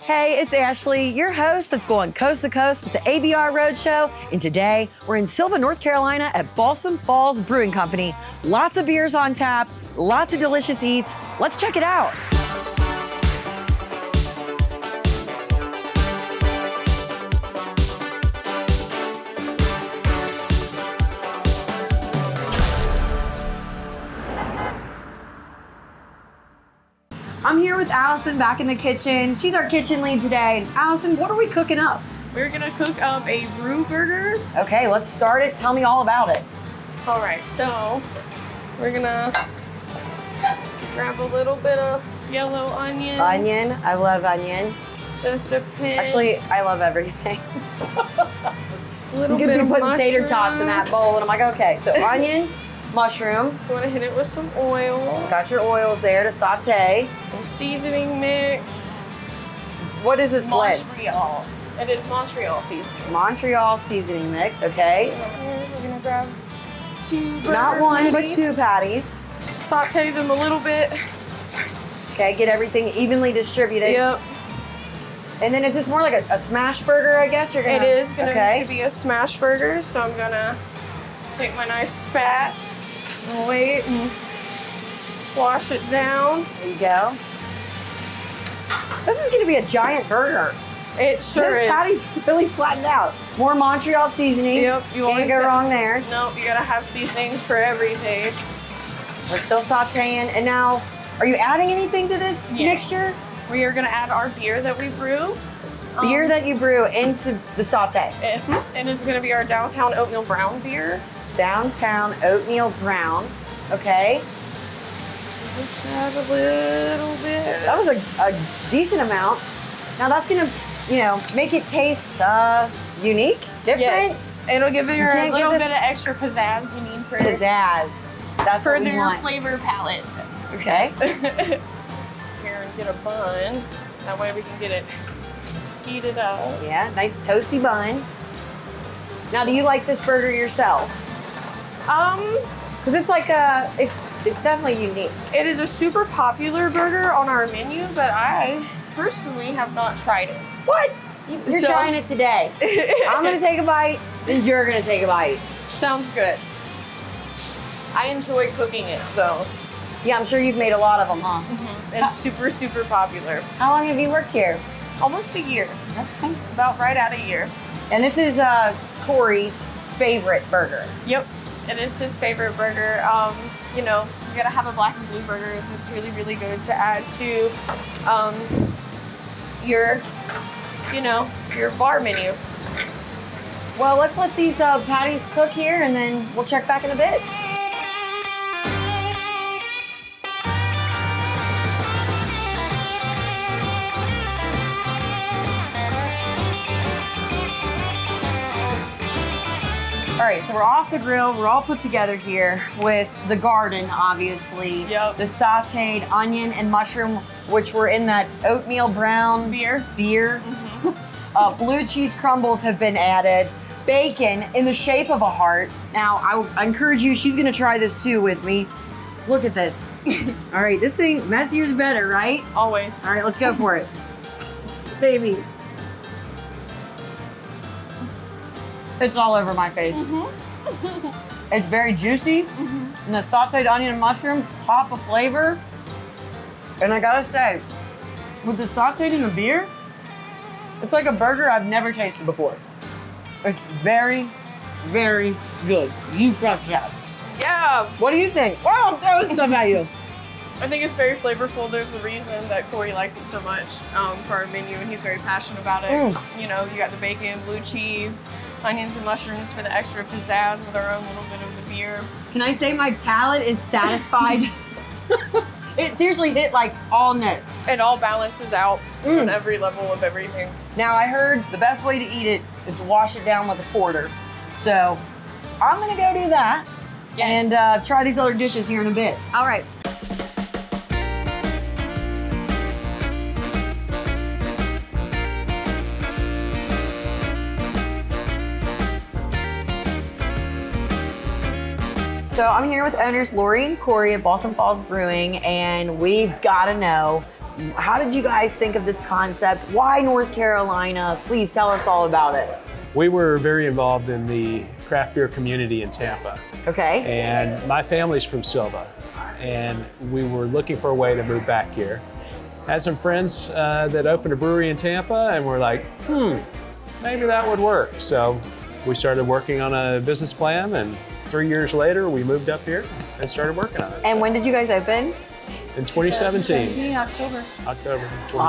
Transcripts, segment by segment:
Hey, it's Ashley, your host that's going coast to coast with the ABR Roadshow. And today, we're in Sylva, North Carolina at Balsam Falls Brewing Company. Lots of beers on tap, lots of delicious eats. Let's check it out. I'm here with Allison back in the kitchen. She's our kitchen lead today. And Allison, what are we cooking up? We're gonna cook up a brew burger. Okay, let's start it. Tell me all about it. All right, so we're gonna grab a little bit of yellow onion. Onion, I love onion. Just a pinch. Actually, I love everything. A little You bit could of be putting mushrooms. tater tots in that bowl, and I'm like, okay. So onion, mushroom. You wanna hit it with some oil. Got your oils there to saute. Some seasoning mix. What is this blend? Montreal. It is Montreal seasoning. Montreal seasoning mix, okay. Here, we're gonna grab two burger Not one, but patties. two patties. Saute them a little bit. Okay, get everything evenly distributed. Yep. And then is this more like a smash burger, I guess? It is going to be a smash burger, so I'm going to take my nice spat and wait and squash it down. There you go. This is going to be a giant burger. It sure This is. patty's really flattened out. More Montreal seasoning. Yep, you Can't always go got- wrong there. Nope, you got to have seasonings for everything. We're still sauteing. And now, are you adding anything to this Yes. mixture? We are going to add our beer that we brew. Beer that you brew into the saute. It is going to be our Downtown Oatmeal Brown beer. Downtown Oatmeal Brown. Okay. Just add a little bit. That was a decent amount. Now that's gonna, make it taste unique, different. Yes, it'll give you a can't little give bit us- of extra pizzazz you need for Pizzazz. That's for what we their want. flavor palettes. Okay. Here and get a bun. That way we can get it heated up. Yeah, nice toasty bun. Now, do you like this burger yourself? Because it's like it's definitely unique. It is a super popular burger on our menu, but I personally have not tried it. What? You're So- trying it today. I'm gonna take a bite, and you're gonna take a bite. Sounds good. I enjoy cooking it though. Yeah, I'm sure you've made a lot of them, huh? It's super, super popular. How long have you worked here? Almost a year. Okay. About right at a year. And this is Corey's favorite burger. Yep. It is his favorite burger. You gotta have a black and blue burger. It's really, really good to add to your bar menu. Well, let's let these patties cook here, and then we'll check back in a bit. All right, so we're off the grill. We're all put together here with the garden, obviously. Yep. The sauteed onion and mushroom, which were in that oatmeal brown Beer. Blue cheese crumbles have been added. Bacon in the shape of a heart. Now, I encourage you, she's gonna try this too with me. Look at this. All right, this thing, messier is better, right? Always. All right, let's go for it. Baby. It's all over my face. It's very juicy. And the sauteed onion and mushroom, pop of flavor. And I gotta say, with the sauteed in the beer, it's like a burger I've never tasted before. It's very, very good. You crush that. Yeah. What do you think? Wow, I'm throwing stuff at you. I think it's very flavorful. There's a reason that Corey likes it so much for our menu, and he's very passionate about it. You got the bacon, blue cheese, onions and mushrooms for the extra pizzazz with our own little bit of the beer. Can I say my palate is satisfied? It seriously hit like all notes. It all balances out on every level of everything. Now I heard the best way to eat it is to wash it down with a porter. So I'm gonna go do that and try these other dishes here in a bit. All right. So I'm here with owners Laurie and Corey at Balsam Falls Brewing, and we've got to know How did you guys think of this concept? Why North Carolina? Please tell us all about it. We were very involved in the craft beer community in Tampa. Okay. And my family's from Sylva. And we were looking for a way to move back here. Had some friends that opened a brewery in Tampa, and we're like, maybe that would work. So we started working on a business plan, and 3 years later, we moved up here and started working on it. And when did you guys open? In 2017. October. October 2017.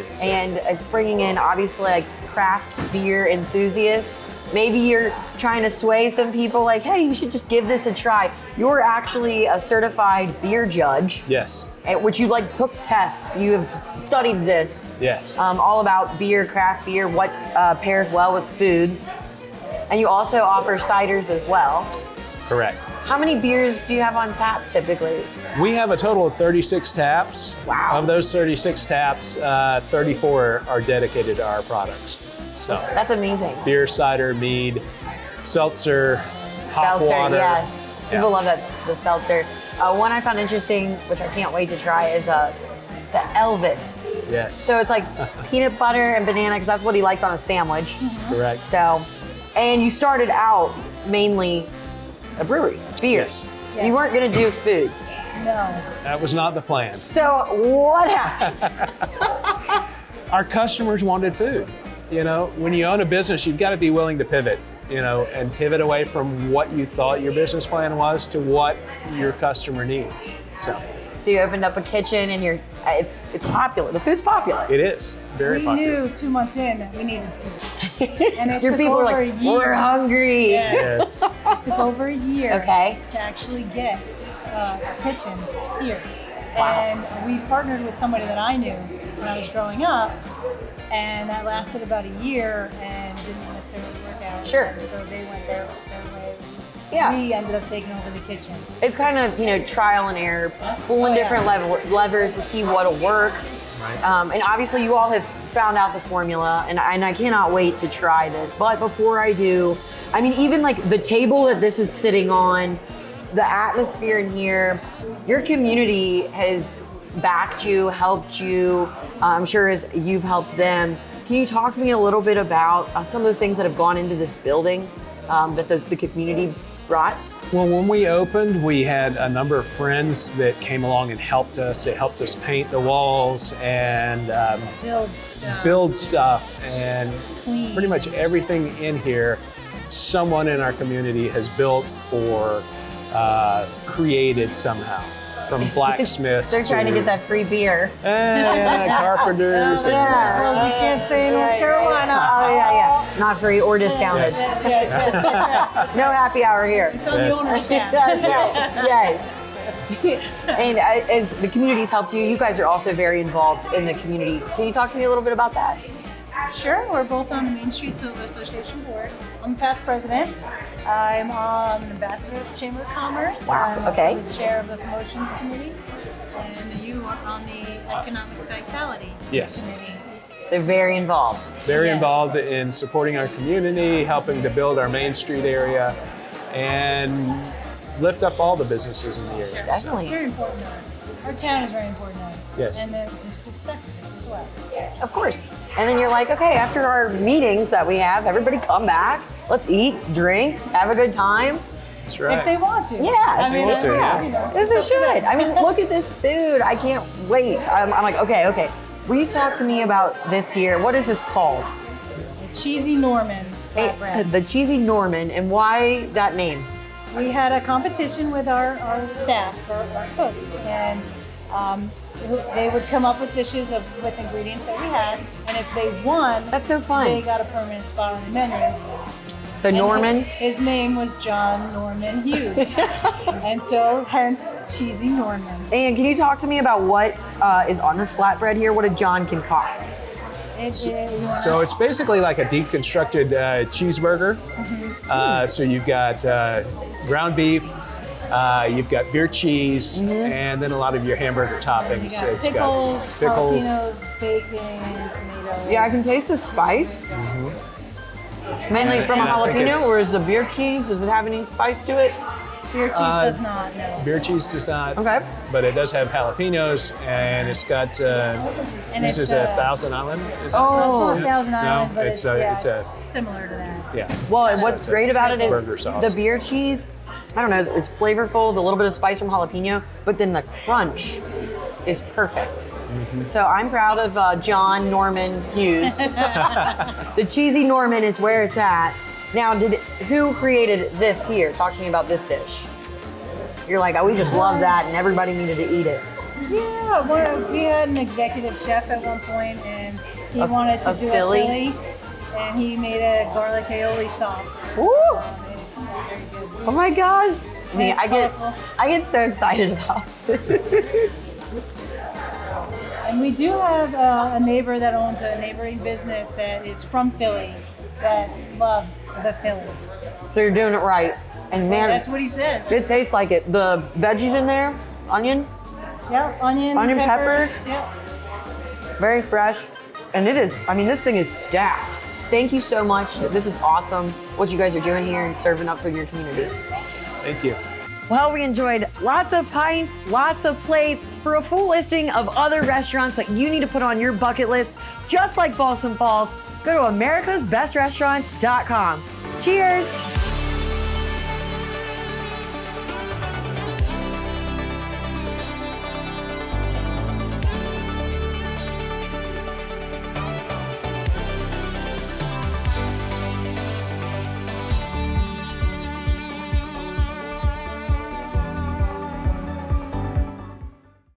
Awesome. So- And it's bringing in, obviously, like craft beer enthusiasts. Maybe you're trying to sway some people like, hey, you should just give this a try. You're actually a certified beer judge, Yes, which you like took tests. You have studied this. yes. All about beer, craft beer, what pairs well with food. And you also offer ciders as well. Correct. How many beers do you have on tap typically? We have a total of 36 taps. Wow. Of those 36 taps, 34 are dedicated to our products. So That's amazing. beer, cider, mead, seltzer, hot Seltzer, water. yes. Yeah. People love the seltzer. One I found interesting, which I can't wait to try, is the Elvis. Yes. So it's like peanut butter and banana, because that's what he liked on a sandwich. Correct. So, and you started out mainly a brewery, beers. Yes. You weren't gonna do food. No. That was not the plan. So what happened? Our customers wanted food. You know, when you own a business, you've got to be willing to pivot, you know, and pivot away from what you thought your business plan was to what your customer needs. So you opened up a kitchen, and it's popular. The food's popular. It is very We popular. knew 2 months in that we needed food. And it Your took people are over like, a year. we're hungry. Yes. It took over a year Okay. to actually get a kitchen here. Wow. And we partnered with somebody that I knew when I was growing up, and that lasted about a year and didn't necessarily work out. Sure. So they went their way. Yeah. We ended up taking over the kitchen. It's kind of, trial and error, pulling Oh, yeah. different levers to see what'll work. Right. And obviously you all have found out the formula, and I cannot wait to try this. But before I do, I mean, even like the table that this is sitting on, the atmosphere in here, your community has backed you, helped you, I'm sure as you've helped them. Can you talk to me a little bit about some of the things that have gone into this building that the community brought? Well, when we opened, we had a number of friends that came along and helped us. They helped us paint the walls and Build stuff. and Clean. pretty much everything in here, someone in our community has built or created somehow. From blacksmiths They're trying to get that free beer. carpenters. and, Well, we can't say North Carolina. Oh, yeah. Not free or discounted. Yes. No happy hour here. It's on Yes. the owner's tab. That's right. Yes. And as the community's helped you, you guys are also very involved in the community. Can you talk to me a little bit about that? Sure, we're both on the Main Street Sylva Association board. I'm the past president. I'm an ambassador at the Chamber of Commerce. Wow, I'm okay. also the chair of the promotions committee. And you are on the economic vitality Yes. committee. So very involved. Very Yes. involved in supporting our community, helping to build our Main Street area, and lift up all the businesses in the area. So, Definitely. It's very important to us. Our town is very important to us. Yes. And the success of it as well. Of course. And then you're like, okay, after our meetings that we have, everybody come back. Let's eat, drink, have a good time. That's right. If they want to. Yeah. I mean, want to, yeah. you know, This it's is up to them. should. I mean, look at this food. I can't wait. I'm like, okay. Will you talk to me about this here? What is this called? The Cheesy Norman flatbread. The Cheesy Norman, and why that name? We had a competition with our staff, our cooks, and they would come up with dishes with ingredients that we had, and if they won, That's so fun. they got a permanent spot on the menu. So And Norman, his name was John Norman Hughes, and so hence Cheesy Norman. and can you talk to me about what is on this flatbread here? What did John concoct? So it's basically like a deconstructed cheeseburger. So you've got ground beef, you've got beer cheese, and then a lot of your hamburger toppings. You got It's pickles, got pickles. jalapenos, bacon, tomatoes. Yeah, I can taste the spice. Mainly from a And I think jalapeno, it's- or is the beer cheese? Does it have any spice to it? Beer cheese does not, no. Beer cheese does not. Okay. But it does have jalapenos, and it's got. This is a Thousand Island. Is it? Oh. It's not Thousand Island, but it's it's similar to that. Yeah. Well, and what's it's a great about it is burger sauce. the beer cheese. I don't know, it's flavorful, the little bit of spice from jalapeno, but then the crunch is perfect. So I'm proud of John Norman Hughes. The cheesy Norman is where it's at. Now, who created this here? Talk to me about this dish. You're like, oh, we just love that, and everybody needed to eat it. Yeah, we had an executive chef at one point, and he wanted to do Philly? a Philly, and he made a garlic aioli sauce. Woo! Oh my gosh! I mean, It's I get so excited about it. And we do have a neighbor that owns a neighboring business that is from Philly that loves the Philly. So you're doing it right, and man, That's what he says. it tastes like it. The veggies in there, onion, Yeah, onion peppers. Yeah. very fresh, and it is. I mean, this thing is stacked. Thank you so much. This is awesome. What you guys are doing here and serving up for your community. Thank you. Well, we enjoyed lots of pints, lots of plates. For a full listing of other restaurants that you need to put on your bucket list, just like Balsam Falls, go to americasbestrestaurants.com. Cheers!